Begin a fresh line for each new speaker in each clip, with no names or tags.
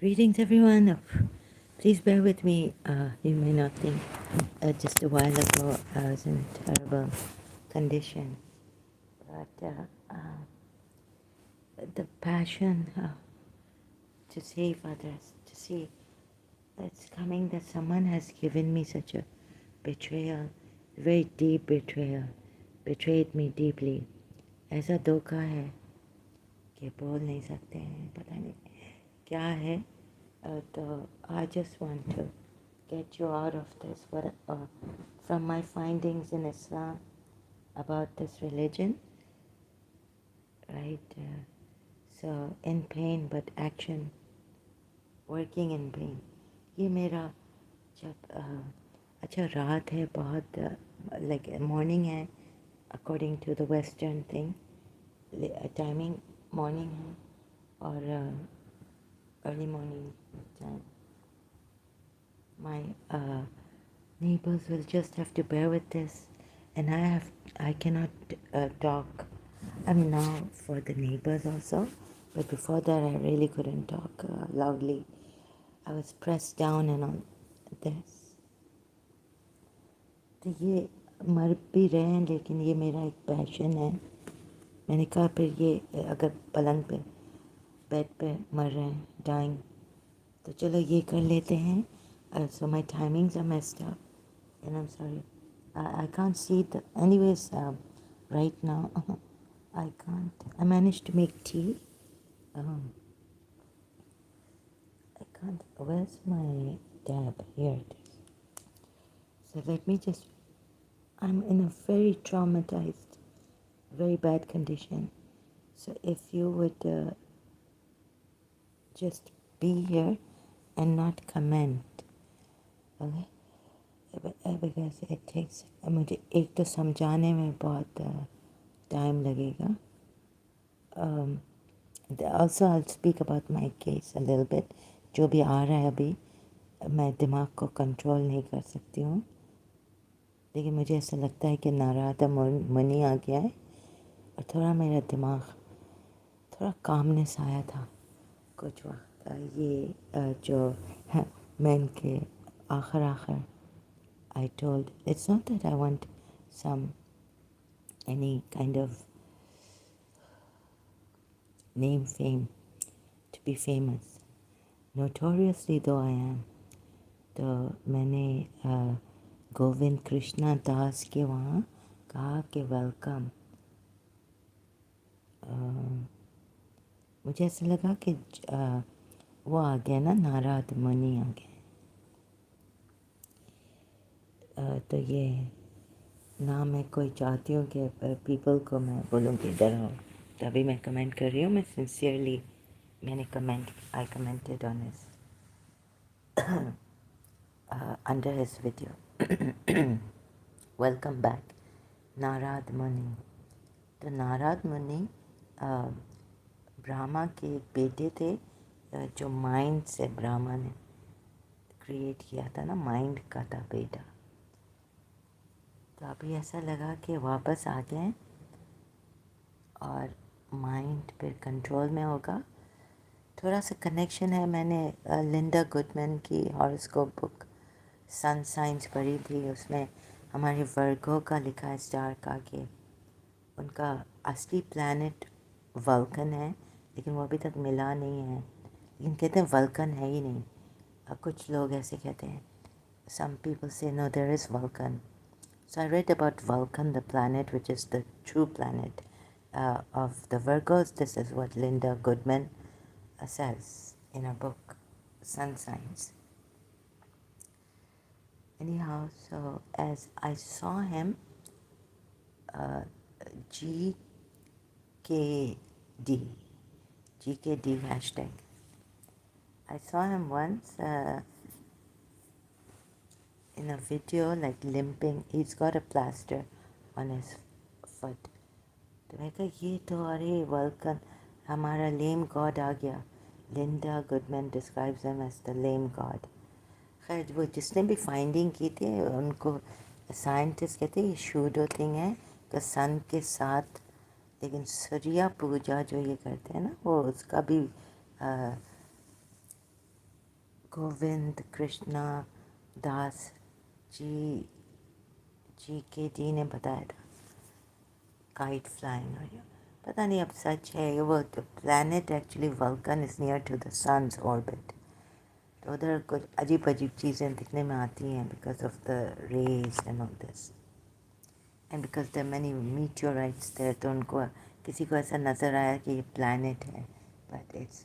Greetings, everyone. Please bear with me. You may not think just a while ago I was in a terrible condition, but the passion to save others, to see it's coming that someone has given me such a betrayal, very deep betrayal, betrayed me deeply. ऐसा धोखा है कि बोल नहीं सकते हैं, पता नहीं क्या है. So I just want to get you out of this. From my findings in Islam about this religion, right? So in pain but action, working in pain. ये मेरा जब अच्छा रात है बहुत like morning है according to the Western thing, timing morning है और early morning time. My neighbors will just have to bear with this, and I cannot talk. I mean now for the neighbors also, but before that I really couldn't talk loudly. I was pressed down and all this. तो ये मर भी रहे हैं, लेकिन ये मेरा एक पैशन है. मैंने कहा फिर ये अगर पलंग पे बेड पे मर रहे हैं डाइंग, तो चलो ये कर लेते हैं. So my timings are messed up, and I'm sorry. I can't see the. Anyways, right now, I can't. I managed to make tea. I can't. Where's my tab? Here it is. So let me just. I'm in a very traumatized, very bad condition. So if you would just be here and not comment. Okay, because it takes मुझे एक तो समझाने में बहुत time लगेगा. Also I'll speak about my case a little bit. जो भी आ रहा है अभी मैं दिमाग को कंट्रोल नहीं कर सकती हूँ, लेकिन मुझे ऐसा लगता है कि नारादा मनी आ गया है और थोड़ा मेरा दिमाग थोड़ा कामनेस आया था कुछ वक्त. ये जो है मैं इनके आखिर I told, it's not that I want any kind of name, fame, to be famous. Notoriously though I am. तो मैंने गोविंद कृष्णा दास के वहाँ कहा कि वेलकम. मुझे ऐसा लगा कि वो आ गया ना, नाराद मुनि आ गए. तो ये ना मैं कोई चाहती हूँ कि पीपल को मैं बोलूँ कि इधर आओ. तभी मैं कमेंट कर रही हूँ. मैं सिंसियरली मैंने I commented on his under his video. Welcome back Narad Muni. तो नाराद मुनि ब्रह्मा के बेटे थे, जो माइंड से ब्रह्मा ने क्रिएट किया था ना, माइंड का था बेटा. तो अभी ऐसा लगा कि वापस आ गए और माइंड फिर कंट्रोल में होगा. थोड़ा सा कनेक्शन है. मैंने लिंडा गुडमैन की हॉरोस्कोप बुक सन साइंस पढ़ी थी. उसमें हमारे वर्गों का लिखा है स्टार का कि उनका असली प्लैनेट वल्कन है, लेकिन वो अभी तक मिला नहीं है. लेकिन कहते हैं वल्कन है ही नहीं. कुछ लोग ऐसे कहते हैं. Some people say no, there is Vulcan. So I read about Vulcan, the planet, which is the true planet of the Virgos. This is what Linda Goodman says in her book, Sun Signs. Anyhow, so as I saw him, GKD hashtag. I saw him once in a video, like limping. He's got a plaster on his foot. तो मैं कहा ये तो अरे vulcan हमारा लेम god आ गया. Linda Goodman describes him as the lame god. खैर वो जिसने भी फाइंडिंग की थी उनको साइंटिस्ट कहते हैं ये शूडो थिंग है कि सन के साथ. लेकिन सूर्या पूजा जो ये करते हैं ना, वो उसका भी गोविंद कृष्णा दास जी के जी ने बताया था काइट फ्लाइंग, और पता नहीं अब सच है ये। वो planet actually Vulcan is near to the sun's orbit, तो उधर कुछ अजीब अजीब चीज़ें दिखने में आती हैं because of the rays and all this, and because there many meteorites there, तो उनको किसी को ऐसा नज़र आया कि ये प्लैनेट है, बट इट्स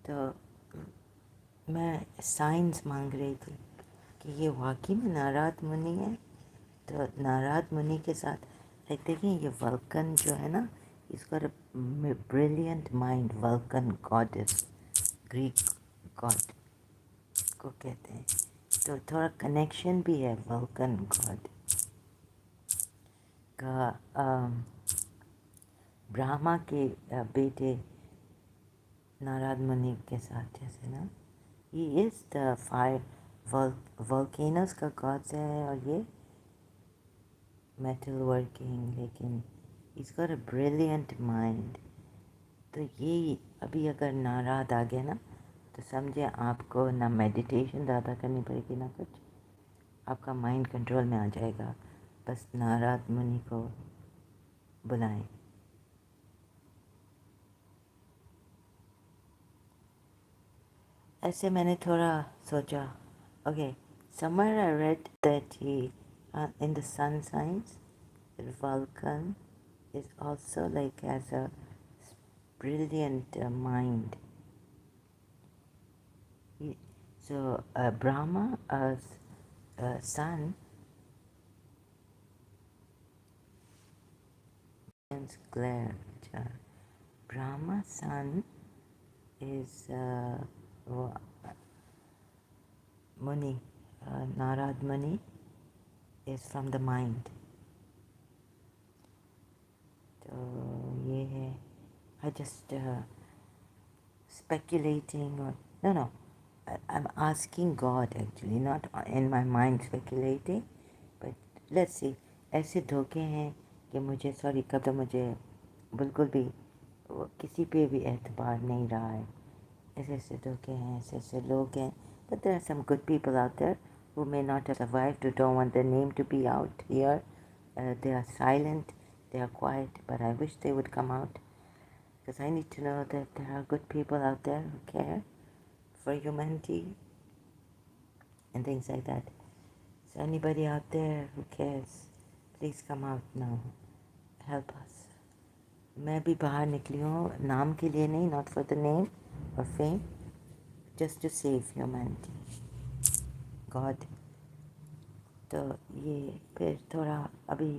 तो मैं साइंस मांग रही थी कि ये वाकई में नारद मुनि है। तो नारद मुनि के साथ देखिए ये वल्कन जो है ना, इसका brilliant mind, vulcan goddess, Greek God को कहते हैं, तो थोड़ा कनेक्शन भी है वल्कन गॉड का ब्रह्मा के बेटे नारद मुनि के साथ, जैसे ना ही इज़ द फायर वल्केनोस का गॉड है, और ये मेटल वर्किंग, लेकिन इसका ब्रिलियंट माइंड। तो ये अभी अगर नाराज आ गया ना, तो समझे आपको ना मेडिटेशन ज़्यादा करनी पड़ेगी ना कुछ, आपका माइंड कंट्रोल में आ जाएगा। बस नारद मुनि को बुलाएं। ऐसे मैंने थोड़ा सोचा, okay, somewhere I read that he in the sun signs Vulcan is also like has a brilliant mind. So Brahma as sun means glare. Brahma sun is Muni. Narad Muni is from the mind. तो ये है, I just speculating, or no, I'm asking God actually, not in my mind speculating, but let's see. ऐसे धोखे हैं कि मुझे sorry कब तो मुझे बिल्कुल भी किसी पे भी एतबार नहीं रहा है। ऐसे ऐसे धोखे हैं, ऐसे ऐसे लोग हैं, but there are some good people out there who may not have survived, who don't want their name to be out here. They are silent, they are quiet, but I wish they would come out, because I need to know that there are good people out there who care for humanity and things like that. So anybody out there who cares, please come out now, help us. मैं भी बाहर निकली हूँ नाम के लिए नहीं, not for the name or fame, just to save humanity. God. तो ये फिर थोड़ा अभी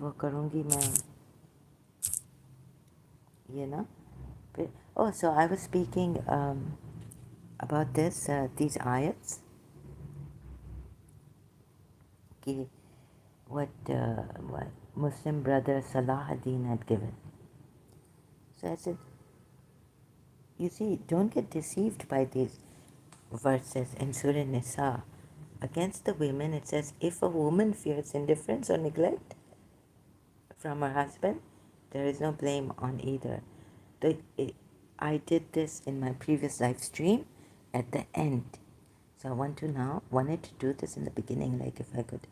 वो करूँगी मैं ये ना फिर। Oh, so I was speaking about these ayats कि what Muslim brother Salahuddin had given. So I said, you see, don't get deceived by these verses in Surah Nisa. Against the women, it says, if a woman fears indifference or neglect from her husband, there is no blame on either. I did this in my previous live stream at the end. So I wanted to do this in the beginning, like if I could.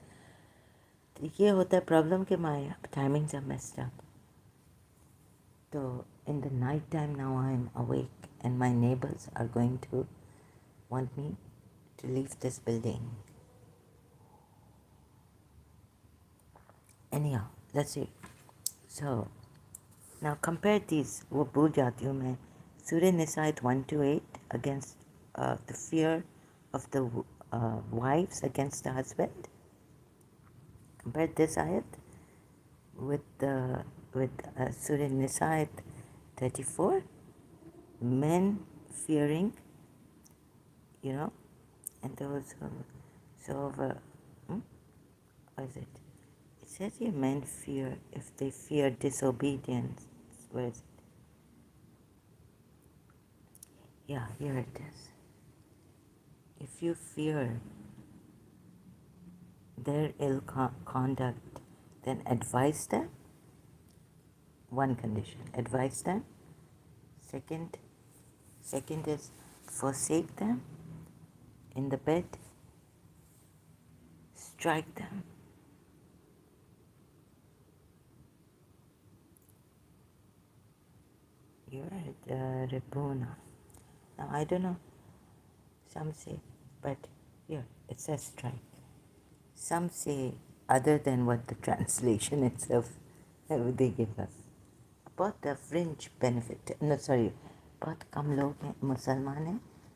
ये होता है problem कि my timings are messed up. So in the night time now I'm awake and my neighbors are going to want me to leave this building. Anyhow, let's see. So now compare these. वो भूल जाती हूँ मैं. Surah Nisa 1 to 8 against the fear of the wives against the husband. Compare this ayat with Surah Nisa 34. Men fearing, and those what is it? It says here men fear if they fear disobedience. Where is it? Yeah, here it is. If you fear their ill conduct, then advise them. One condition, advise them. Second, Second is forsake them in the bed, strike them. You're at Ribuna. Now I don't know, some say, but here it says strike. Some say other than what the translation itself they give us. बहुत fringe benefit no sorry बहुत कम लोग हैं मुसलमान हैं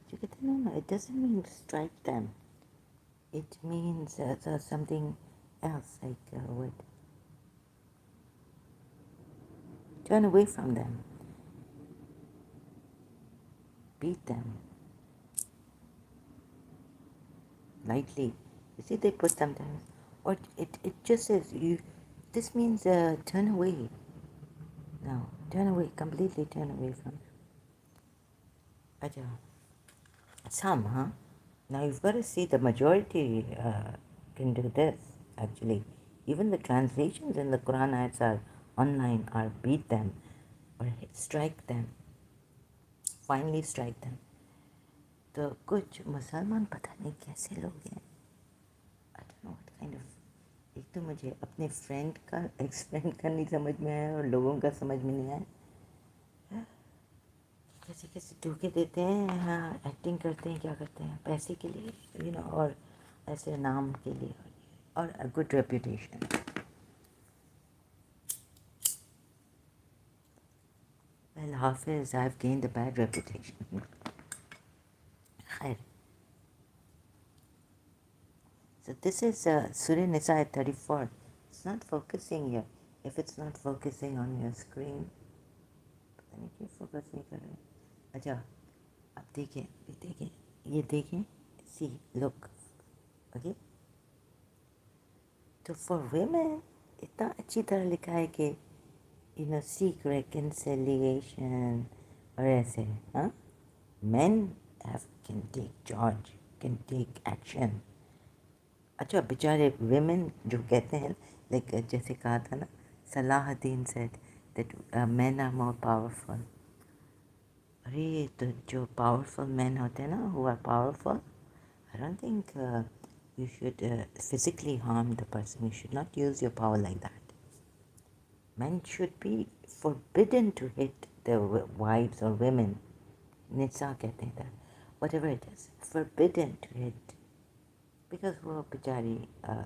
जो कहते हैं no it doesn't mean strike them it means something else like would turn away from them, beat them lightly. You see, they put sometimes, or it just says you. This means turn away. No, turn away, completely turn away from them. Acha. Some, huh? Now you've got to see the majority can do this, actually. Even the translations in the Quran ayats are online, are beat them or strike them. Finally strike them. तो कुछ मुसलमान पता नहीं कैसे लोग हैं. I don't know what kind of. एक तो मुझे अपने फ्रेंड का एक्स फ्रेंड का नहीं समझ में आया और लोगों का समझ में नहीं आया. कैसे कैसे धोखे देते हैं. हाँ, एक्टिंग करते हैं, क्या करते हैं पैसे के लिए, यू नो, और ऐसे नाम के लिए और a good reputation. Well, Hafiz, I've gained a bad reputation. Khair. So this is Surah Nisa at 34. It's not focusing here. If it's not focusing on your screen, पता नहीं क्यों फोकस नहीं कर रहे. अच्छा, अब देखें, ये देखें. See, look. Okay. तो for women इतना अच्छी तरह लिखा है कि you know, seek reconciliation और ऐसे, हाँ. Men can take charge, can take action. अच्छा, बेचारे women जो कहते हैं, like जैसे कहा था ना, Salahuddin said that men are more powerful. अरे तो जो powerful men होते हैं ना, who are powerful, I don't think you should physically harm the person. You should not use your power like that. Men should be forbidden to hit their wives or women. Nitsa कहते हैं, whatever it is, forbidden to hit. Because वो बेचारी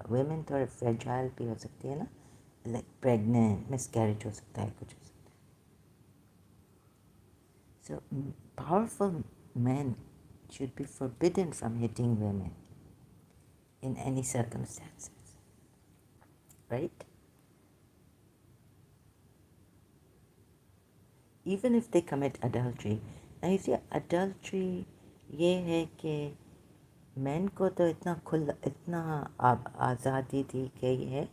women थोड़े fragile भी हो सकती है ना, like pregnant, miscarriage हो सकता है, कुछ हो सकता है. So powerful men should be forbidden from hitting women in any circumstances, right? Even if they commit adultery. Now you see, adultery ये है कि men को तो इतना आज़ादी दी गई है,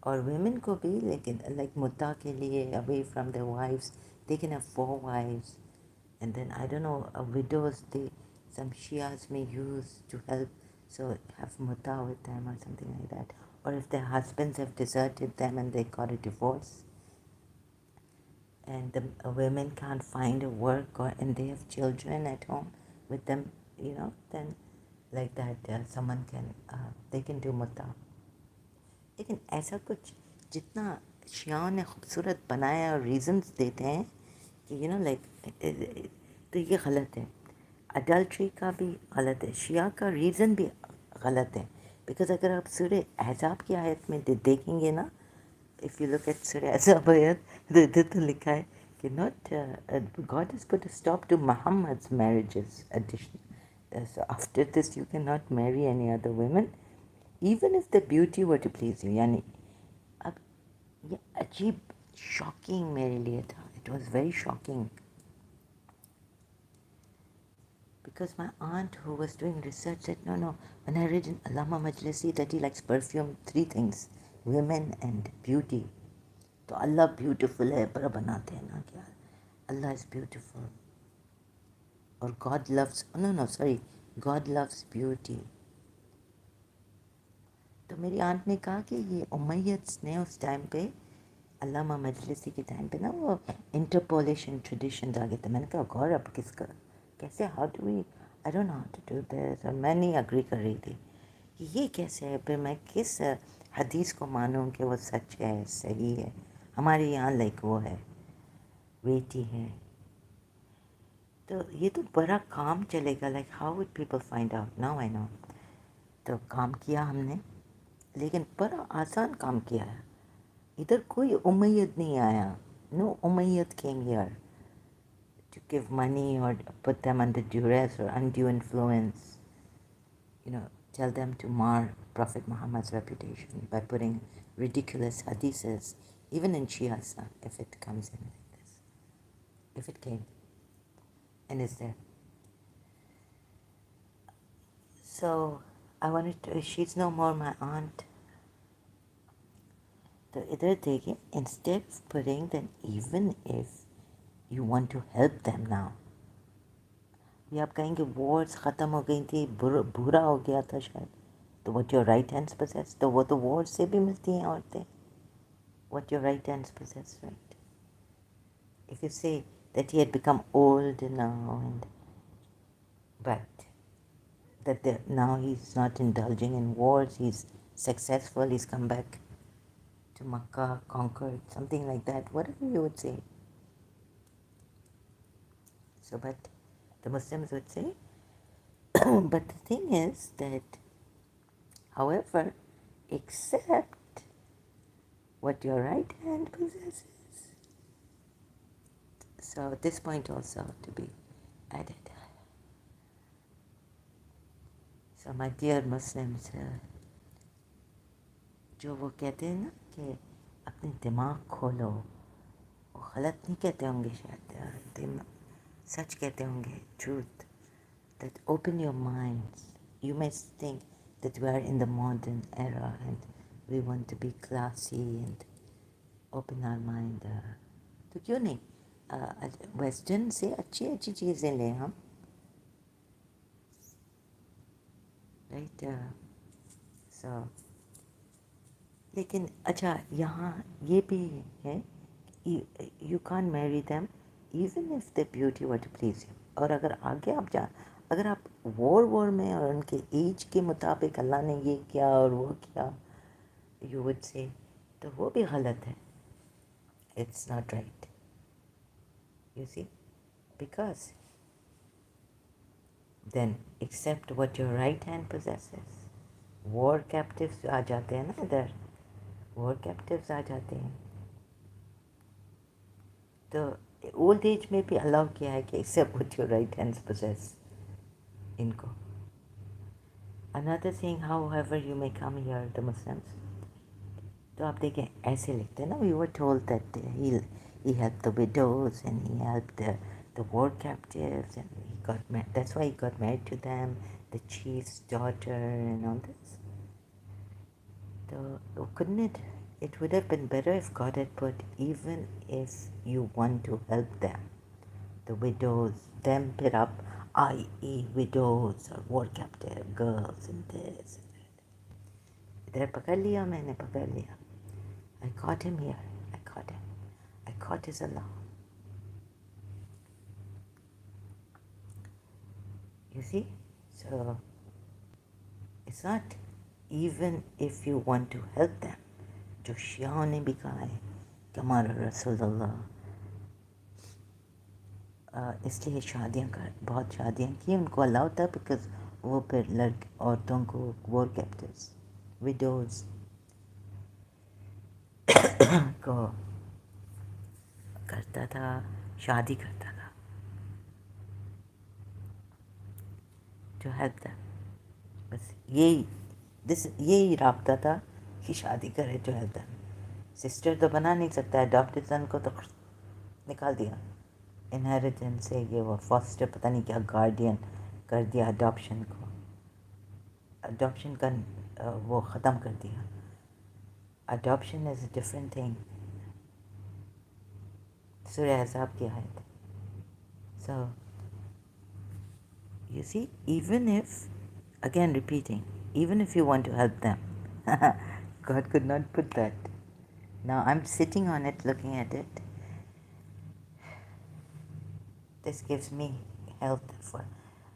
और women को भी, लेकिन like मुद्दा के लिए, away from their wives, they can have 4 wives, and then I don't know, widows, some Shias may use to help, so have mutta with them or something like that. Or if their husbands have deserted them and they got a divorce, and the women can't find a work, and they have children at home with them, you know, then like that someone can, they can do mutta. लेकिन ऐसा कुछ जितना शियाओं ने खूबसूरत बनाया और reasons देते हैं कि यू नो लाइक, तो ये गलत है. अडल्ट्री का भी गलत है, शिया का रीज़न भी गलत है. बिकॉज अगर आप सूरह अहज़ाब की आयत में देखेंगे ना, इफ़ यू लुक एट सूरह अहज़ाब आयत, तो लिखा है कि not God is put a stop to Muhammad's marriages addition. So after this you cannot marry any other women, even if the beauty were to please you. यानी अब ये अजीब शॉकिंग मेरे लिए था. It was very shocking because my aunt, who was doing research, said no, when I read in Allama Majlisi that he likes perfume, 3 things, women and beauty. तो अल्लाह beautiful है पर बनाते हैं ना क्या, अल्लाह इज़ ब्यूटीफुल, और God loves, God loves beauty. तो मेरी आंट ने कहा कि ये उमैयद्स ने उस टाइम पे, अल्लामा मजलिसी के टाइम पे ना, वो इंटरपोलेशन ट्रेडिशंस आ गए थे. मैंने कहा गौर अब किसका कैसे, how do we, I don't know how to do this, और मैं नहीं अग्री कर रही थी कि ये कैसे है, फिर मैं किस हदीस को मानूं कि वो सच है, सही है। हमारे यहाँ लाइक वो है, बेटी है, तो ये तो बड़ा काम चलेगा, like how would people find out, now I know. तो काम किया हमने, लेकिन बड़ा आसान काम किया है। इधर कोई उम्मीद नहीं आया, नो उम्मीद came here to give money or put them under duress or undue influence, tell them to mar Prophet Muhammad's reputation by putting ridiculous hadiths, even in Shia, if it comes in like this, if it came and is there. So I wanted to, she's no more my aunt. So either they, instead of putting them, even if you want to help them now, ये आप कहेंगे Wars ख़त्म हो गई थी, बुरा हो गया था शायद, तो what your right hands possess, तो वो तो वॉर से भी मिलती हैं औरतें, what your right hands possess, right. If you say that he had become old now and but that now he's not indulging in wars, he's successful, he's come back to Makkah, conquered, something like that, whatever you would say. So, but the Muslims would say, but the thing is that, however, accept what your right hand possesses. So, this point also to be added. So, my dear Muslims, जो वो कहते हैं ना कि अपने दिमाग खोलो, वो गलत नहीं कहते होंगे शायद, सच कहते होंगे, truth, that open your minds. You may think that we are in the modern era and we want to be classy and open our mind. तो क्यों नहीं वेस्टर्न से अच्छी अच्छी चीज़ें लें हम, राइट। सो लेकिन अच्छा यहाँ ये भी है, you can marry them even if the beauty were to please you, और अगर आगे आप अगर आप वॉर में और उनके एज के मुताबिक अल्लाह ने ये किया और वो किया, यू वुड से, तो वो भी गलत है, it's not right, you see, because then except what your right hand possesses. War captives आ जाते हैं ना इधर, वॉर कैप्टिव्स आ जाते हैं, तो ओल्ड एज में भी अलाउ किया है कि except what your right hands possess इनको। Another thing, how ever you may come here the Muslims, तो आप देखें ऐसे लिखते हैं ना, we were told that he helped the widows and he helped the war captives and he got married, that's why he got married to them, the chief's daughter and all this. So couldn't it would have been better if God had put, even if you want to help them, the widows, them put up, i.e. widows or war captive girls and this and that. इधर पकड़ लिया मैंने, पकड़ लिया, I caught him here, I caught him, I caught his Allah. You see, so it's not even if you want to help them, जो शियाओं ने भी कहा है कि हमारा रसूलुल्लाह इसलिए शादियाँ कर, बहुत शादियाँ की, उनको अलाउ था बिकॉज वो फिर औरतों को वॉर कैप्टिव्स, विडोज को करता था, शादी करता था, जो हेल्प था, बस यही राब्ता था कि शादी करे जो हेल्प था। सिस्टर तो बना नहीं सकता, अडॉप्टेड सन को तो निकाल दिया इनहेरिटेंस से, ये वो फॉस्टर पता नहीं क्या गार्डियन कर दिया अडॉप्शन को, अडॉप्शन का वो ख़त्म कर दिया। Adoption is a different thing, सूरह अहज़ाब की आयत। सो you see, even if, again repeating, even if you want to help them, God could not put that. Now I'm sitting on it, looking at it. This gives me health,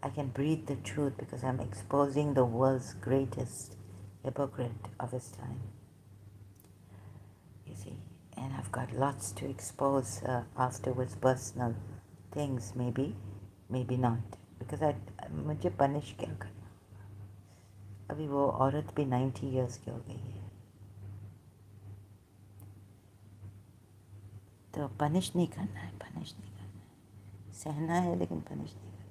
I can breathe the truth because I'm exposing the world's greatest hypocrite of his time. You see, and I've got lots to expose afterwards, personal things, maybe not, because मुझे punish क्या करना. अभी वो औरत भी 90 years की हो गई है, तो punish नहीं करना है, सहना है लेकिन punish नहीं करना.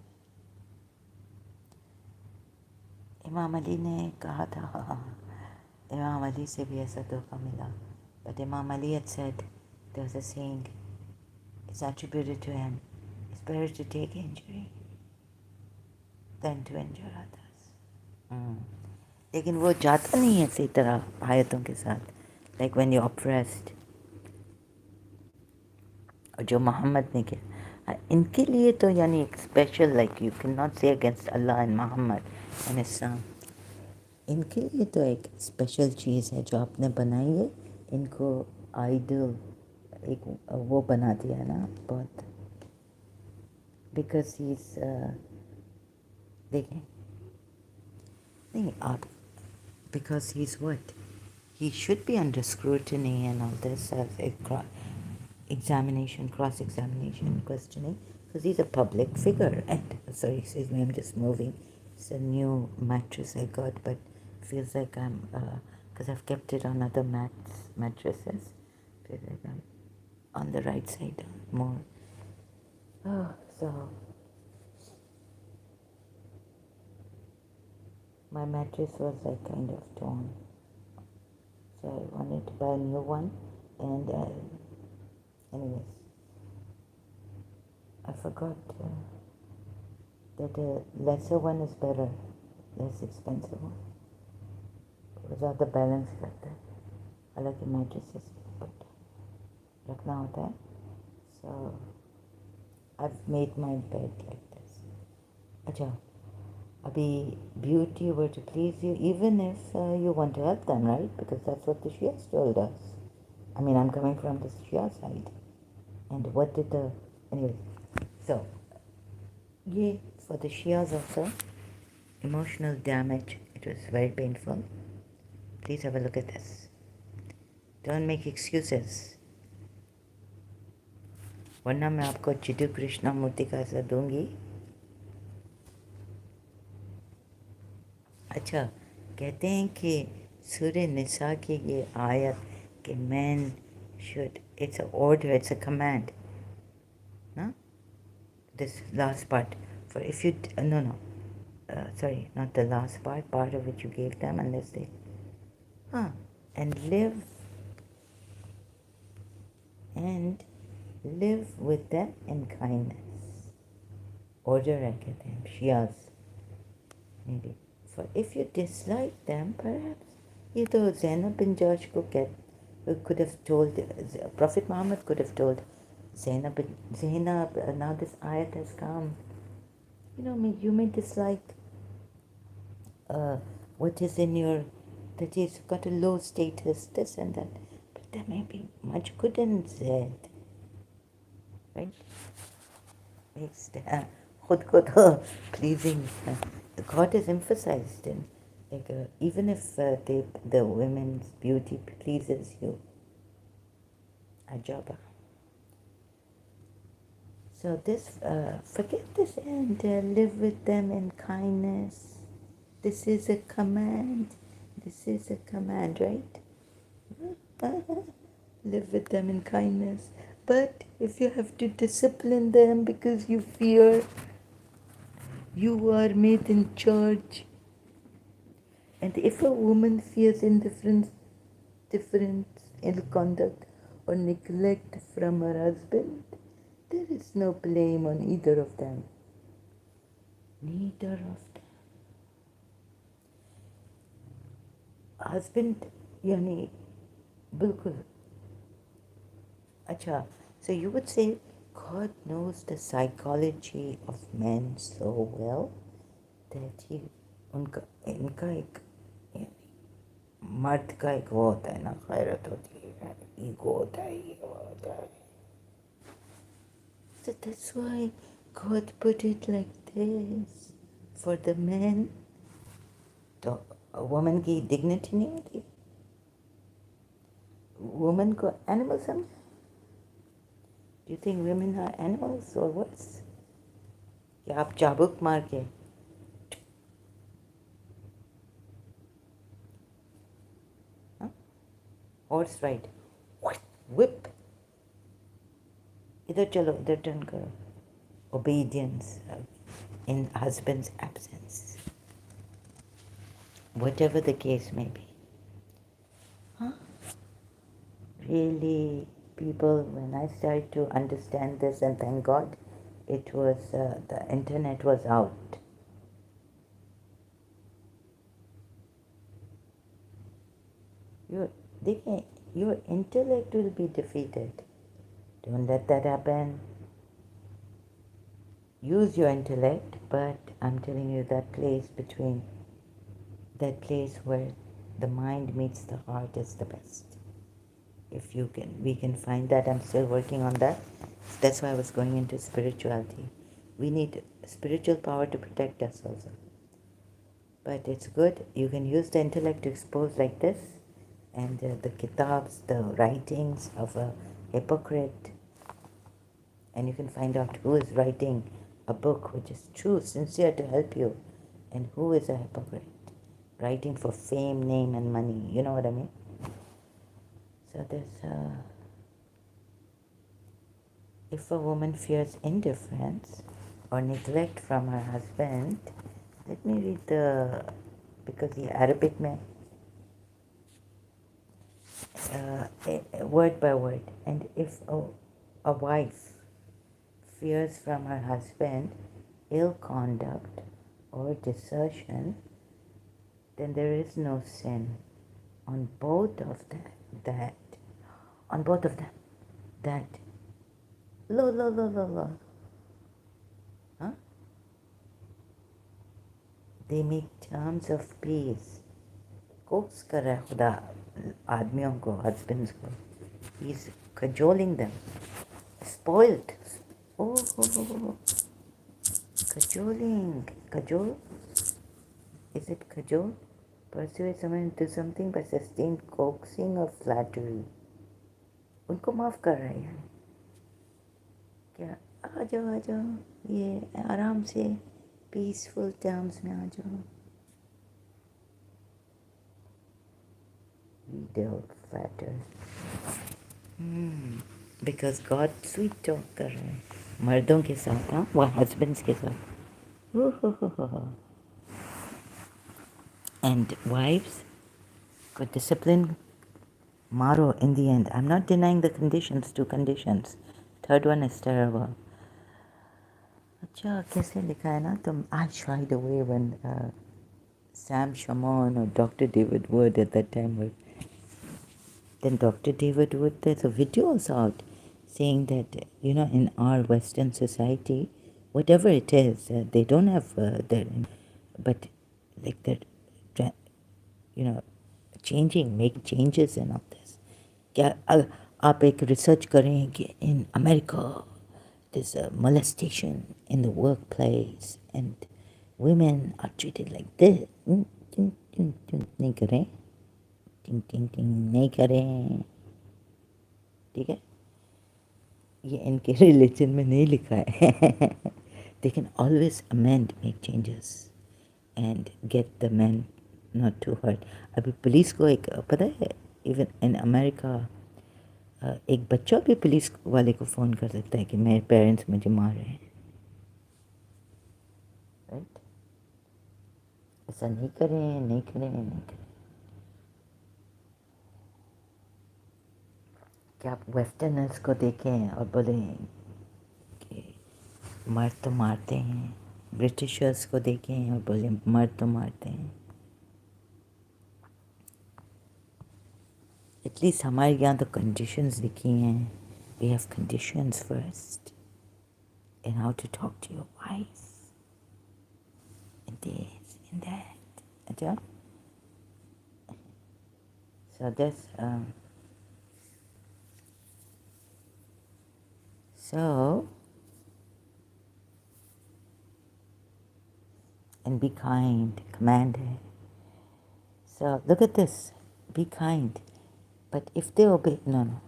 इमाम अली ने कहा था, इमाम अली से भी ऐसा धोखा मिला, but Imam Ali had said, there was a saying, it's attributed to him, it's better to take injury than to injure others. लेकिन वो जाता नहीं है सही तरह आयतों के साथ, like when you're oppressed, और जो मोहम्मद ने किया इनके लिए तो यानी एक special, like you cannot say against Allah and Muhammad and Islam, इनके लिए तो एक स्पेशल चीज़ है जो आपने बनाई है, इनको आइडल एक वो बना दिया ना बहुत, बिकॉज ही इज़ देखें नहीं आप, because he's what? He should be under scrutiny and all this examination, cross-examination, questioning, because he's a public figure. And sorry, excuse me, I'm just moving. It's a new mattress I got, but feels like I'm, because I've kept it on other mattresses, feels like I'm on the right side more. Oh, so my mattress was like kind of torn, so I wanted to buy a new one, and anyways, I forgot that the lesser one is better, less expensive one. Without the balance करता है, हालांकि mattresses but रखना होता है. So I've made my bed like this. अच्छा, अभी beauty were to please you, even if you want to help them, right? Because that's what the Shias told us. I mean, I'm coming from the Shia side. And what did anyway, so, yeah, for the Shias also, emotional damage, it was very painful. Please have a look at this. Don't make excuses. वरना मैं आपको चिदू कृष्णा मूर्ति का ऐसा दूंगी. अच्छा, कहते हैं कि सूर्य निसा की ये आयत कि men should, it's an order, it's a command. No? This last part. For if you, sorry, not the last part of which you gave them, unless they, and live with them in kindness. Order है कहते हैं, Shias, maybe. For if you dislike them, perhaps, ये तो Zainab bin Josh को could have told, Prophet Muhammad could have told Zainab, now this ayat has come. You may dislike what is in your, that is got a low status, this and that, but there may be much good in it, right? Makes खुद को तो pleasing. God is emphasized in, like even if the women's beauty pleases you, ajaba. So this, forget this and live with them in kindness. This is a command. This is a command, right? Live with them in kindness. But if you have to discipline them because you fear you are made in charge, and if a woman fears indifference, ill conduct, or neglect from her husband, there is no blame on either of them. Neither of them. Husband, yani, bilkul. Acha, so you would say God knows the psychology of men so well that इनका एक मर्द का एक वो होता है ना, खैरत होती है, ईगो होता है, ये होता है. So that's why God put it like this. For the men, तो woman की dignity नहीं होती, woman को animal समझ. Do you think women are animals or worse? कि आप चाबुक मार के horse ride, whip, इधर चलो इधर टर्न करो, obedience in husband's absence, whatever the case may be. Huh? Really, people, when I started to understand this, and thank God, it was the internet was out. Your, your intellect will be defeated. Don't let that happen. Use your intellect, but I'm telling you that place where the mind meets the heart is the best. If we can find that. I'm still working on that. That's why I was going into spirituality. We need spiritual power to protect us also. But it's good. You can use the intellect to expose like this, and the kitabs, the writings of a hypocrite, and you can find out who is writing a book which is true, sincere to help you, and who is a hypocrite, writing for fame, name, and money. You know what I mean? So if a woman fears indifference or neglect from her husband, let me read because the Arabic में word by word. And if a wife fears from her husband ill conduct or desertion, then there is no sin on both of them. On both of them. That. Lo. Huh? They make terms of peace. Cokes कर रहा है खुदा आदमियों को, husbands को. He's cajoling them. Spoiled. Oh. Cajoling. Cajole? Is it cajole? Persuade someone into something by sustained coaxing or flattery. उनको माफ़ कर रहा है यानी. क्या आ जाओ ये आराम से पीसफुल टर्म्स में आ जाओ. They'll flatter. Because God sweet talk कर रहे हैं मर्दों के साथ. हाँ, वो husbands के साथ. And wives got discipline. Maro in the end. I'm not denying the conditions, 2 conditions. Third one is terrible. अच्छा कैसे लिखा है ना तुम. I shied away when Sam Shamoun or Dr. David Wood at that time were. Then Dr. David Wood, there's a video also out saying that, in our Western society, whatever it is, they don't have but like they're, making changes and all this. क्या आप एक research करें कि in America there's a molestation in the workplace and women are treated like this. नहीं करें. नहीं करें. ठीक है, ये इनके रिलीजन में नहीं लिखा है. They can always amend, make changes and get the men not too hurt. अभी पुलिस को एक पता है, इवन इन अमेरिका एक बच्चा भी पुलिस वाले को फ़ोन कर सकता है कि मेरे पेरेंट्स मुझे मार रहे हैं. राइट? ऐसा नहीं करें. कि आप वेस्टर्नर्स को देखें और बोलें कि मर्द तो मारते हैं. ब्रिटिशर्स को देखें और बोलें मर्द तो मारते हैं. एटलीस्ट हमारे यहाँ तो कंडीशंस लिखी हैं. We have conditions first in how to talk to your wife in this in that. अच्छा, so that's So, and be kind, command है. So look at this, be kind. But if they obey, no.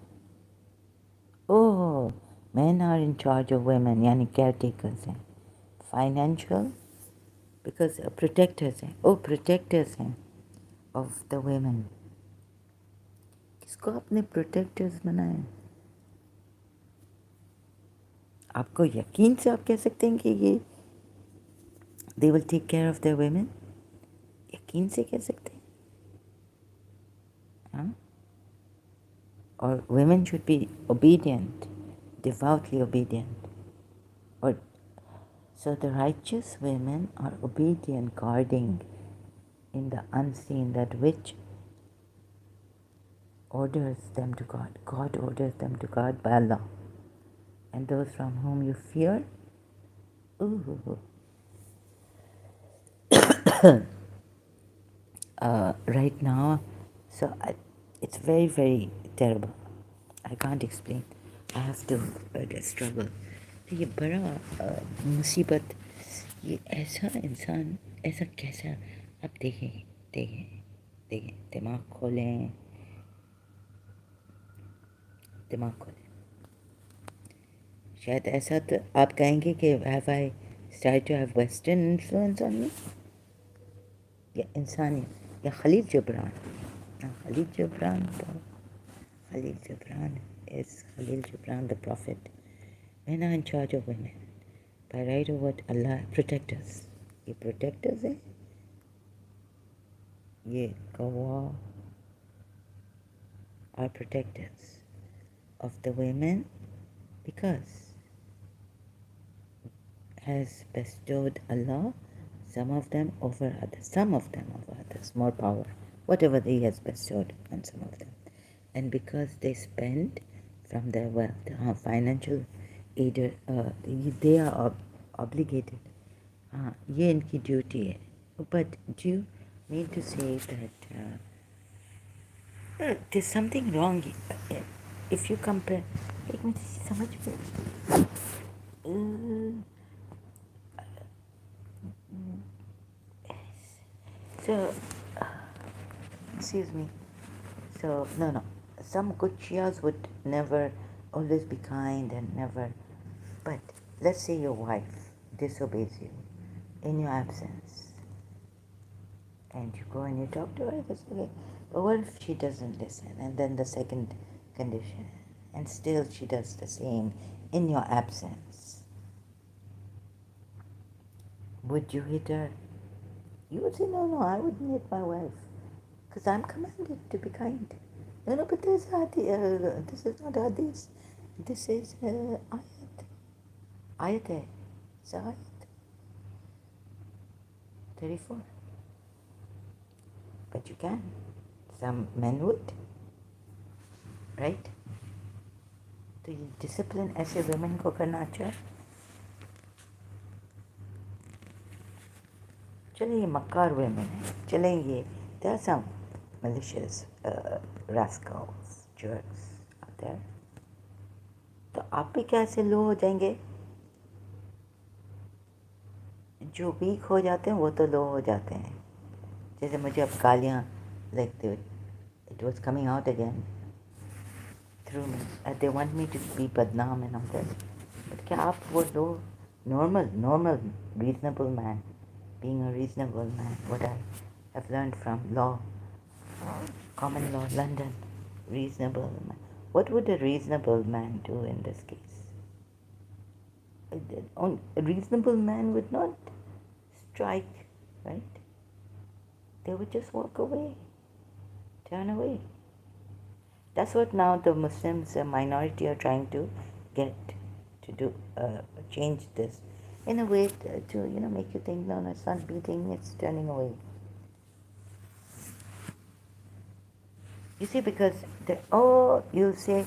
Oh, men are in charge of women, यानी caretakers हैं. Financial, because protectors हैं. Oh, protectors हैं of the women. किसको आपने protectors बनाया? आपको यकीन से आप कह सकते हैं कि ये they will take care of their women? यकीन से कह सकते हैं? हाँ? Or women should be obedient, devoutly obedient. Or so the righteous women are obedient, guarding in the unseen that which orders them to guard. God orders them to guard by Allah. And those from whom you fear, ooh, right now, so it's very, very terrible. I can't explain. I have to struggle. तो ये बड़ा मुसीबत, ये ऐसा इंसान ऐसा कैसा, आप देखें, दिमाग खोलें. शायद ऐसा तो आप कहेंगे कि have I started to have Western influence on me? या इंसानियत या Khalil Jibran. Khalil Gibran is Khalil Gibran, the prophet. Men are in charge of women. By right of what Allah protect us. ये protect us है. ये गवाह are protectors of the women because has bestowed Allah some of them over others, more power, whatever He has bestowed on some of them. And because they spend from their wealth, financial aid, they are obligated. ये इनकी duty है. But do you mean to say that there's something wrong if you compare? एक minute समझ में. So, excuse me. So, no. Some good Shias would never always be kind and never. But let's say your wife disobeys you in your absence. And you go and you talk to her, that's okay. But what if she doesn't listen? And then the second condition. And still she does the same in your absence. Would you hit her? You would say, no, I wouldn't hit my wife. Because I'm commanded to be kind. No, but this is not hadith. This is ayat. Ayat hai. It's ayat. 34. But you can. Some men would. Right? तो ये discipline ऐसे women को करना अच्छा है. चले ये मक्कार women हैं. चले ये, there are some malicious rascals, jerks out there. तो आप भी क्या ऐसे लो हो जाएंगे? जो वीक हो जाते हैं वो तो लो हो जाते हैं. जैसे मुझे अब गालियाँ like it was coming out again through me. They want me to be badnaam and all that. But क्या आप वो लो normal reasonable man, being a reasonable man, what I have learned from law, common law, London, reasonable man. What would a reasonable man do in this case? A reasonable man would not strike, right? They would just walk away, turn away. That's what now the Muslims, a minority, are trying to get to do, change this in a way to make you think, no, it's not beating, it's turning away. You see, because you'll say,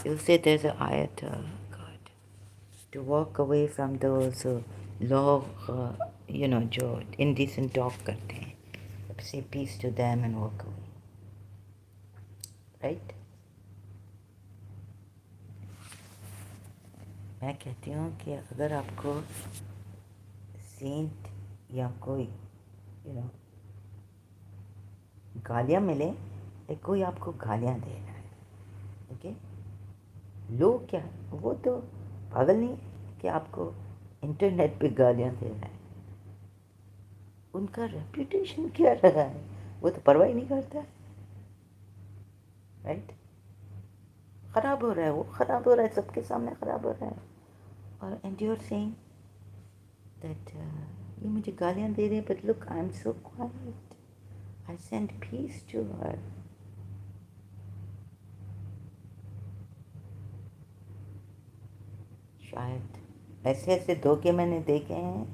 you'll say there's an ayat, God, to walk away from those law, जो indecent talk करते हैं. Say peace to them and walk away. Right? मैं कहती हूँ कि अगर आपको Saint या कोई गालियाँ मिले या कोई आपको गालियाँ दे रहा है, ओके, लोग क्या, वो तो पागल नहीं है कि आपको इंटरनेट पे गालियाँ दे रहा है, उनका रेप्यूटेशन क्या रहा है, वो तो परवाह ही नहीं करता है, राइट। ख़राब हो रहा है, वो ख़राब हो रहा है, सबके सामने ख़राब हो रहा है, और and you are saying that ये मुझे गालियाँ दे रहे हैं, but look I am so quiet, I send peace to her. शायद ऐसे ऐसे धोखे मैंने देखे हैं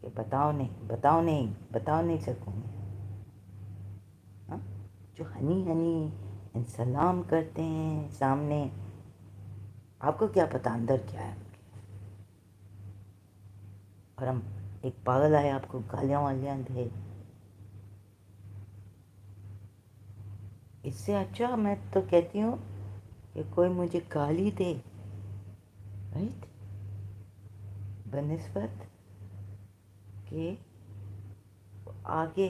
कि बता नहीं सकूँगी। हाँ, जो हनी हनी एंड सलाम करते हैं सामने, आपको क्या पता अंदर क्या है, और हम एक पागल आए आपको गालियाँ वालियाँ दे। इससे अच्छा मैं तो कहती हूँ कि कोई मुझे गाली दे, राइट, बनिस्बत के आगे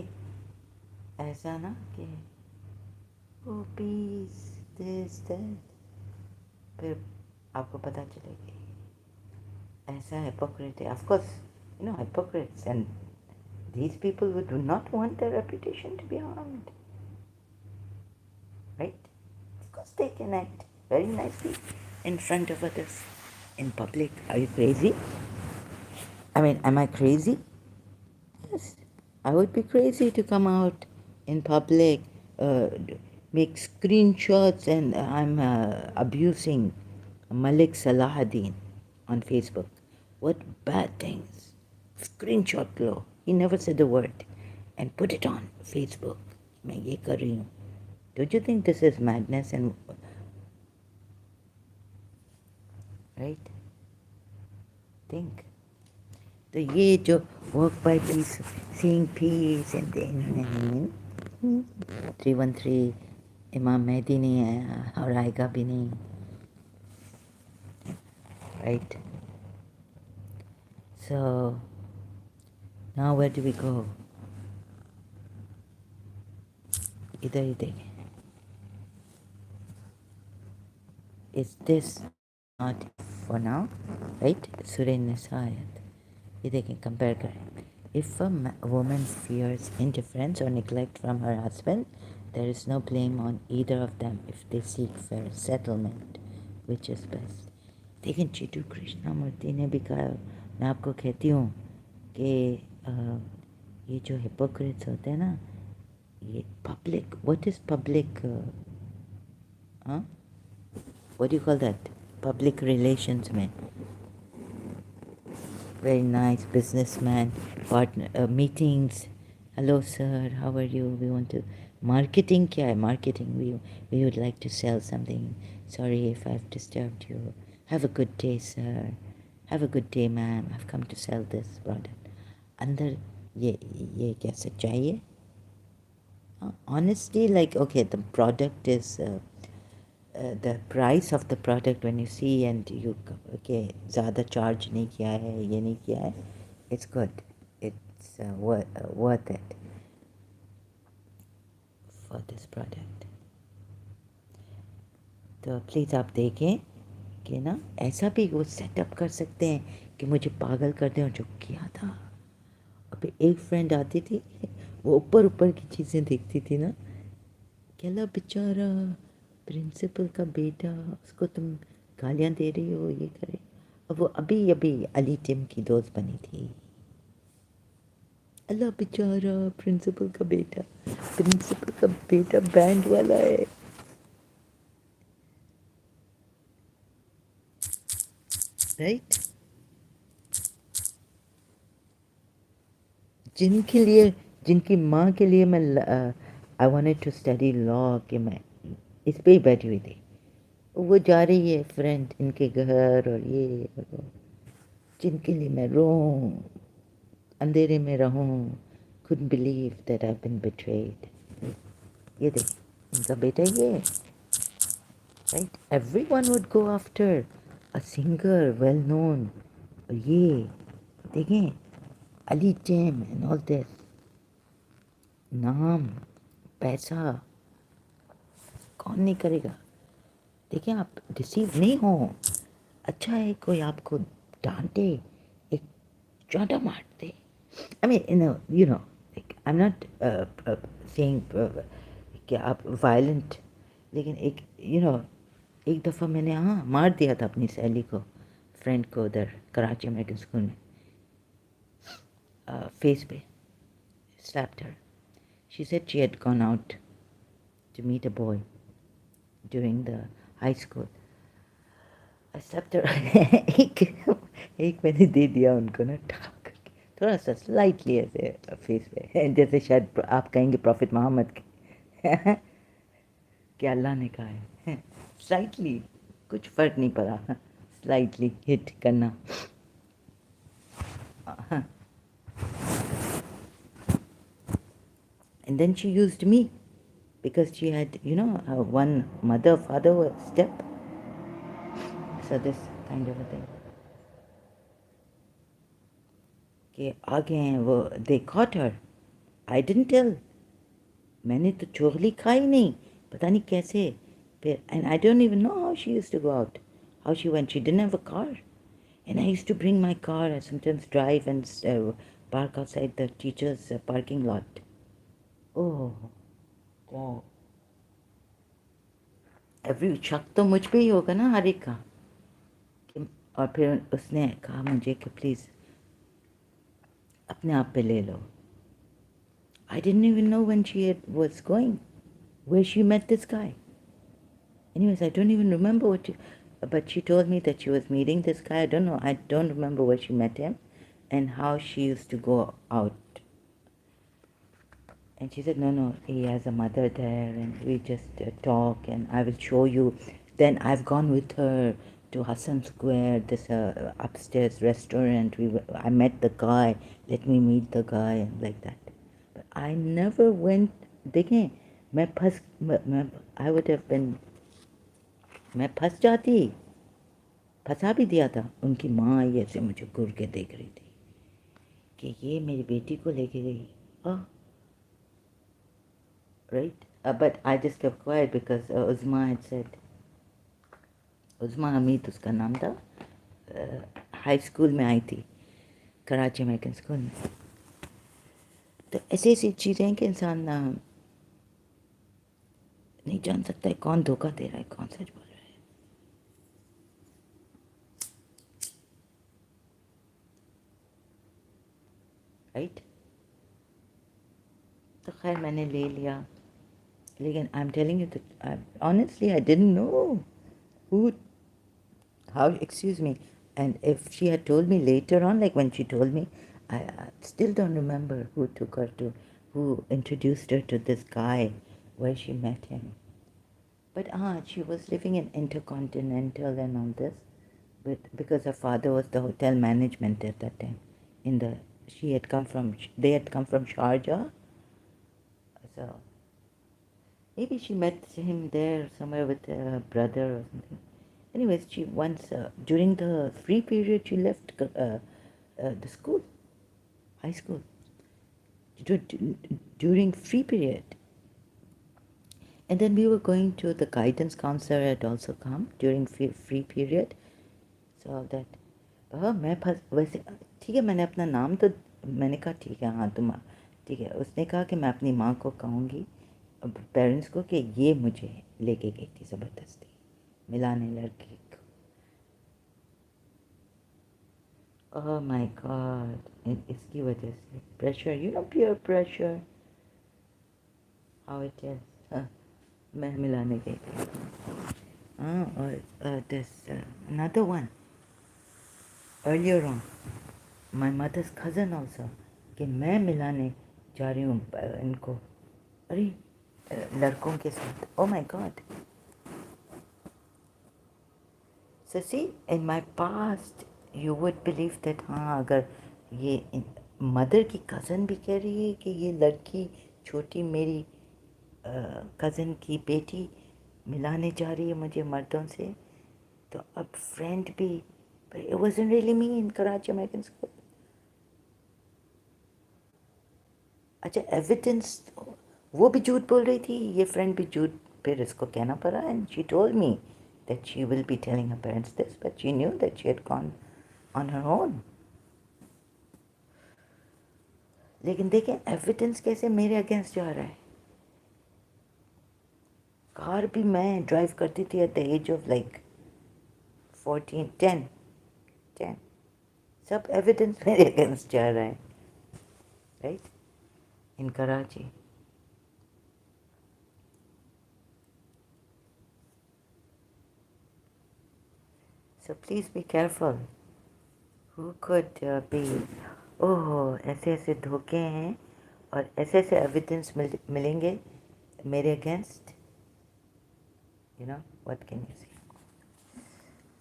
ऐसा ना कि ओ पीस दिस दैट, फिर आपको पता चलेगी ऐसा hypocrite है, of course, hypocrites and these people who do not want their reputation to be harmed, right? Of course they can act very nicely in front of others in public. Are you crazy? I mean, am I crazy? Yes, I would be crazy to come out in public, make screenshots, and I'm abusing Malik Salahuddin on Facebook. What bad things. Screenshot low. He never said a word. And put it on Facebook. मैं ये कर रही हूँ. Don't you think this is madness and right? Think. तो ये जो work by peace, seeing peace and then 313 इमाम मेहदी नहीं आया और आएगा भी नहीं, right? So now where do we go? इधर ही देखें. Is this not for now, right? Surah Nisa ayat. ये देखें, compare करें. If a woman fears indifference or neglect from her husband, there is no blame on either of them if they seek fair settlement, which is best. लेकिन चिटू कृष्णामूर्ति ने भी कहा, मैं आपको कहती हूँ कि ये जो हिपोक्रेट्स होते हैं ना, ये पब्लिक, व्हाट इज़ पब्लिक, हाँ, what you call that, public relations में, very nice businessman, partner, meetings, hello sir, how are you, we want to, marketing क्या है, marketing, we would like to sell something, sorry if I've disturbed you, have a good day sir, have a good day ma'am, I've come to sell this product. अंदर ये क्या सच्चाई है? Honestly, like, okay, the product is the price of the product when you see and you, okay, ज़्यादा charge नहीं किया है, ये नहीं किया है, it's good, it's worth it for this product. तो प्लीज़ आप देखें कि ना ऐसा भी वो सेटअप कर सकते हैं कि मुझे पागल कर दें, और जो किया था, अभी एक फ्रेंड आती थी, वो ऊपर ऊपर की चीज़ें देखती थी ना, कहला बेचारा प्रिंसिपल का बेटा, उसको तुम गालियाँ दे रही हो, ये करे, और वो अभी अभी अली टिम की दोस्त बनी थी, अल्लाह बेचारा प्रिंसिपल का बेटा बैंड वाला है, राइट? जिनकी माँ के लिए मैं I wanted to study law, कि मैं इस पे ही बैठी हुई थी, वो जा रही है फ्रेंड इनके घर, और ये और वो, जिनके लिए मैं रोऊं, अंधेरे में रहूं, couldn't believe that I've been betrayed. ये देख, इनका बेटा ये है, right? Everyone would go after a singer well known, और ये देखें, Ali gem and all this, नाम, पैसा, कौन नहीं करेगा। देखिए आप डिसीव नहीं हो। अच्छा है कोई आपको डांटे, एक चांटा मार दे। I mean you know I am not saying कि आप वायलेंट, लेकिन एक एक दफ़ा मैंने हाँ मार दिया था अपनी सहेली को, फ्रेंड को, उधर कराची अमेरिकन स्कूल में, फेस पे, slapped her. She said she had gone out to meet a boy during the high school. I slapped her. एक मैंने दे दिया उनको ना, ठक करके, थोड़ा सा स्लाइटली ऐसे फेस पे, जैसे शायद आप कहेंगे प्रॉफिट मोहम्मद के कि अल्लाह ने कहा है, स्लाइटली, कुछ फ़र्क नहीं पड़ा, स्लाइटली हिट करना। And then she used me because she had, one mother, father, step. So this kind of a thing. कि आ गए हैं वो, they caught her. I didn't tell. मैंने तो चोगली खाई नहीं, पता नहीं कैसे फिर, and I don't even know how she used to go out, how she went. She didn't have a car, and I used to bring my car. I sometimes drive and park outside the teacher's parking lot. Oh, wow. Every शक तो मुझ पे ही होगा ना हर एक का। और फिर उसने कहा मुझे कि प्लीज़ अपने आप पे ले लो। I didn't even know when she was going, where she met this guy. Anyways, I don't even remember but she told me that she was meeting this guy. I don't know. I don't remember where she met him and how she used to go out. And she said, no, he has a mother there, and we just talk, and I will show you. Then I've gone with her to Hassan Square, this upstairs restaurant. I met the guy. Let me meet the guy, and like that. But I never went. देखें, I would have been, मैं फंस जाती, फंसा भी दिया था। उनकी माँ ये ऐसे मुझे घूर के देख रही थी कि ये मेरी बेटी को लेके गई। Right? But I just kept quiet because Uzma had said, उज़्मा हमीद उसका नाम था, हाई स्कूल में आई थी, कराची अमेरिकन स्कूल में। तो ऐसी ऐसी चीज़ें हैं कि इंसान नहीं जान सकता है कौन धोखा दे रहा है, कौन सच बोल रहा है। राइट? तो खैर मैंने ले लिया, लेकिन I am telling you honestly I didn't know who, how, excuse me. And if she had told me later on, like when she told me, I still don't remember who took her to, who introduced her to this guy, where she met him. But she was living in Intercontinental and all this, but because her father was the hotel management at that time. They had come from Sharjah, so maybe she met him there somewhere with her brother or something. Anyways, she once, during the free period, she left the school, high school, during free period. And then we were going to, the guidance counselor had also come during free period. So all that. मैं वैसे ठीक है, मैंने अपना नाम तो मैंने कहा ठीक है, हाँ तुम ठीक है। उसने कहा कि मैं अपनी माँ को कहूँगी, पेरेंट्स को, कि ये मुझे लेके गई थी ज़बरदस्ती मिलाने लड़की को। ओह माय गॉड, इसकी वजह से pressure, peer pressure, how it is. मैं मिलाने गई थी। और this another one earlier on, my mother's cousin also, कि मैं मिलाने जा रही हूँ इनको, अरे लड़कों के साथ। oh my god. So see, in my past you would believe that हाँ, अगर ये मदर की कज़न भी कह रही है कि ये लड़की छोटी मेरी कज़न की बेटी मिलाने जा रही है मुझे मर्दों से, तो अब फ्रेंड भी, but it wasn't really me in Karachi American School. अच्छा, एविडेंस वो भी झूठ बोल रही थी, ये फ्रेंड भी झूठ फिर इसको कहना पड़ा, and she told me that she will be telling her parents this, but she knew that she had gone on her own. लेकिन देखें एविडेंस कैसे मेरे अगेंस्ट जा रहा है. कार भी मैं ड्राइव करती थी at the age of like 10. सब एविडेंस मेरे अगेंस्ट जा रहा है, right, in Karachi. So please be careful. Who could be? Oh, ऐसे ऐसे धोखे हैं और ऐसे ऐसे एविडेंस मिलेंगे मेरे against. You know what can you say.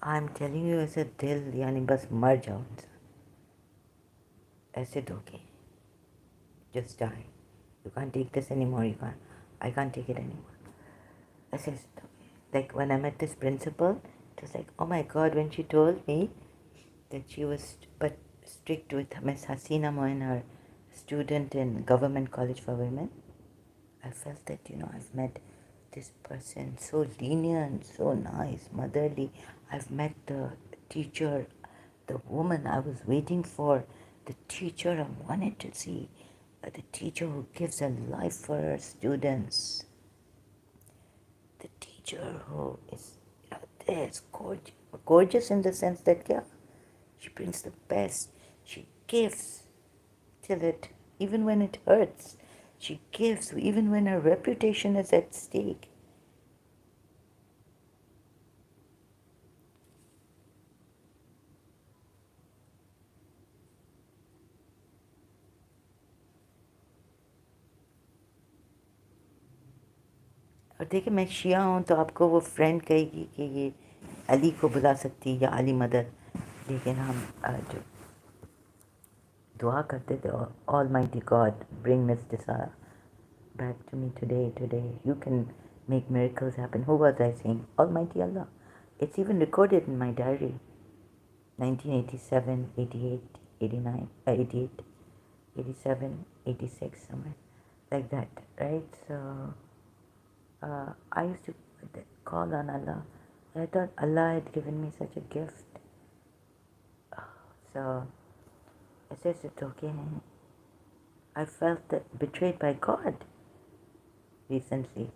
I am telling you, ऐसे दिल यानी बस मर जाओ इंसान. ऐसे धोखे. Just die. You can't take this anymore. I can't take it anymore. ऐसे ऐसे धोखे. Like when I met this principal, it was like, oh my God, when she told me that she was but strict with Miss Hasina Moin, her student in Government College for Women. I felt that, I've met this person so lenient, so nice, motherly. I've met the teacher, the woman I was waiting for, the teacher I wanted to see, the teacher who gives her life for her students, the teacher who is, this gorgeous in the sense that, yeah, she brings the best. She gives till it, even when it hurts. She gives even when her reputation is at stake. और देखिए, मैं शिया हूँ तो आपको वो friend कहेगी कि ये अली को बुला सकती या अली मदद. लेकिन हम जो दुआ करते थे, all mighty God bring miss दिसा back to me today. You can make miracles happen. Who was I saying? Almighty Allah. It's even recorded in my diary. 1987, 88, 89, 88, 87, 86, somewhere like that, right? So I used to call on Allah. I thought Allah had given me such a gift. So ऐसे ऐसे धोखे हैं. I felt betrayed by God recently.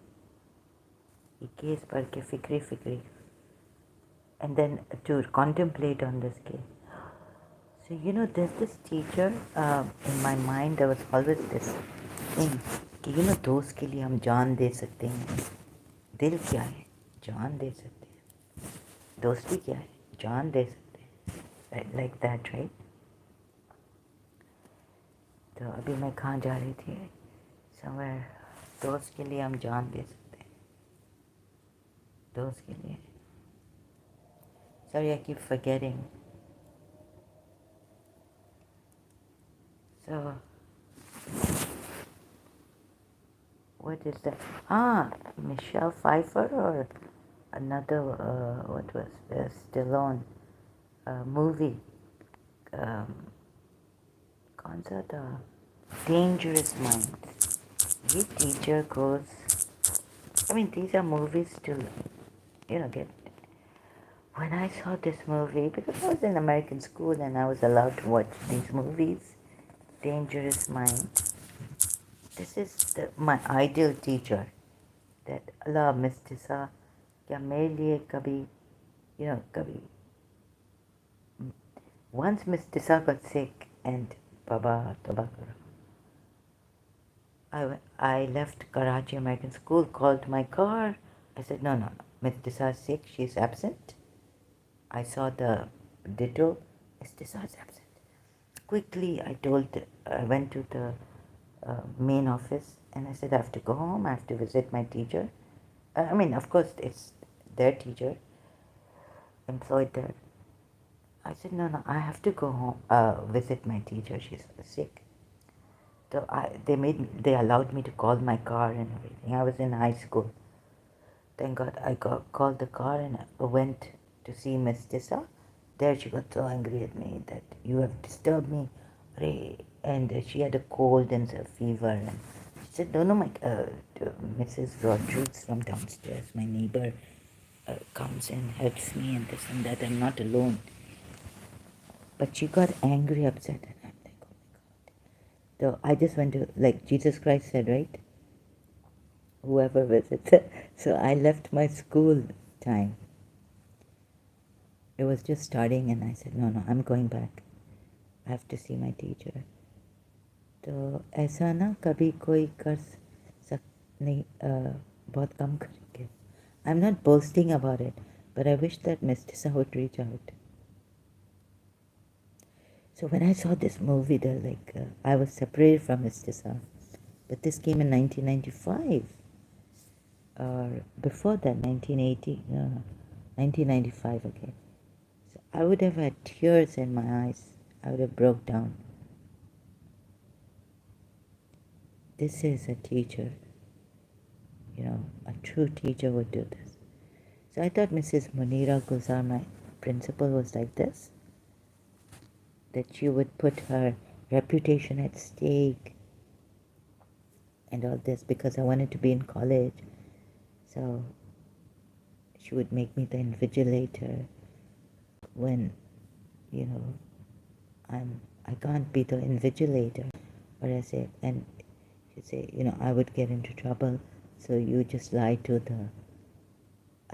ये case पढ़ के फिक्री and then to contemplate on this case. So there's this teacher in my mind. There was always this thing कि दोस्त के लिए हम जान दे सकते हैं. दिल क्या है? जान दे सकते हैं. दोस्ती क्या है? जान दे सकते हैं. Like that, right? तो अभी मैं कहाँ जा रही थी? Somewhere. दोस्त के लिए हम जान दे सकते हैं. दोस्त के लिए. Sorry, I keep forgetting. So, what is that? Michelle Pfeiffer or another, what was this? Stallone movie. कौन सा था? Dangerous Minds. ये teacher goes, I mean, these are movies to, get. When I saw this movie, because I was in American school and I was allowed to watch these movies, Dangerous Minds. This is my ideal teacher. That Allah, Miss Tissa, क्या मेरे लिए कभी, कभी. Once Miss Tissa got sick and Baba Tabakara. I left Karachi American School, called my car. I said, no, Miss Tissa is sick, she's absent. I saw the ditto, Miss Tissa is absent. Quickly, I went to the main office and I said, I have to go home, I have to visit my teacher. I mean, of course, it's their teacher, employed there. I said, no, I have to go home, visit my teacher, she's sick. So they allowed me to call my car and everything. I was in high school. Thank God I called the car and I went to see Miss Tissa. There she got so angry at me that you have disturbed me. Arey, and she had a cold and a fever. And she said, "No, no, Mrs. Rodriguez from downstairs, my neighbor, comes and helps me and this and that. I'm not alone." But she got angry, upset, and I'm like, "Oh my God!" So I just went to, like Jesus Christ said, right? Whoever visits. So I left my school time. It was just starting, and I said, "No, no, I'm going back. I have to see my teacher." तो ऐसा ना कभी कोई कर सक नहीं बहुत कम करेंगे. I'm not boasting about it, but I wish that Miss Tissa would reach out. So when I saw this movie, I was separated from Miss Tissa, but this came in 1995, or before that, 1980, no, 1995 again. So I would have had tears in my eyes. I would have broke down. This is a teacher. A true teacher would do this. So I thought Mrs. Munira Gulzar, my principal, was like this, that she would put her reputation at stake and all this because I wanted to be in college. So she would make me the invigilator when, I can't be the invigilator. Or I say, and she'd say, I would get into trouble, so you just lie to the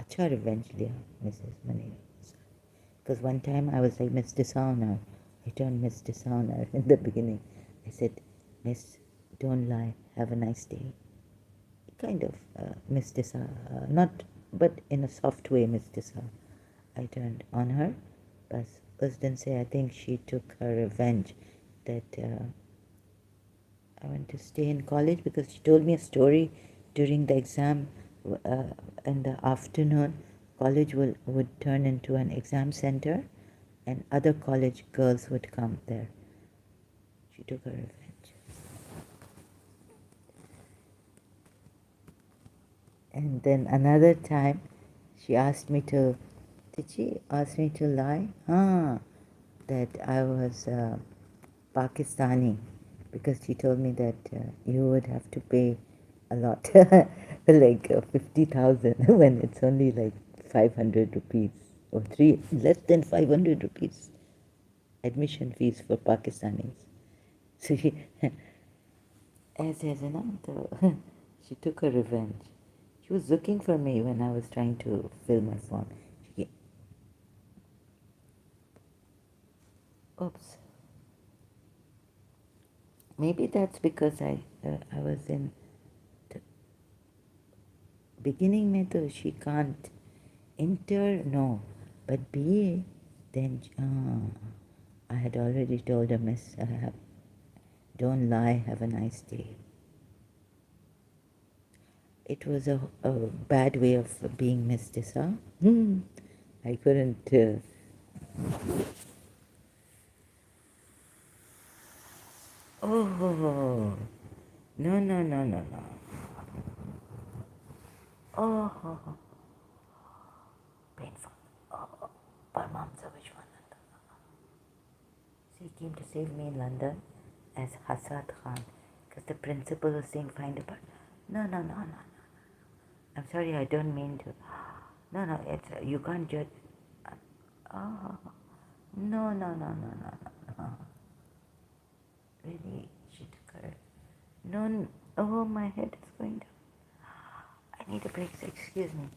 Achar eventually, Mrs. Munira. Because one time I was like Miss Dishonor. I turned Miss Dishonor in the beginning. I said, "Miss, don't lie. Have a nice day." Kind of Miss Dishonor, not, but in a soft way, Miss Dishonor. I turned on her, but Usdan say I think she took her revenge that I went to stay in college because she told me a story during the exam in the afternoon. College would turn into an exam center and other college girls would come there. She took her revenge. And then another time, did she ask me to lie? That I was Pakistani, because she told me that you would have to pay a lot, like 50,000 when it's only like 500 rupees or less than 500 rupees admission fees for Pakistanis. So she, she took her revenge. She was looking for me when I was trying to fill my form. Oops. Maybe that's because I was in the beginning में तो she can't enter, no, but BA, then I had already told her, "Miss, don't lie, have a nice day." It was a bad way of being Miss Tissa. I couldn't. Oh, no, no, no, no, no. Oh, painful. Oh, Paramahamsa Vishwananda. So he came to save me in London as Hasad Khan, because the principal was saying, "Find a part." No, no, no, no, no. I'm sorry, I don't mean to. No, no, you can't judge. Oh, no, no, no, no, no, no. Really, she took her. No, oh, my head is going down. I need a break, so excuse me.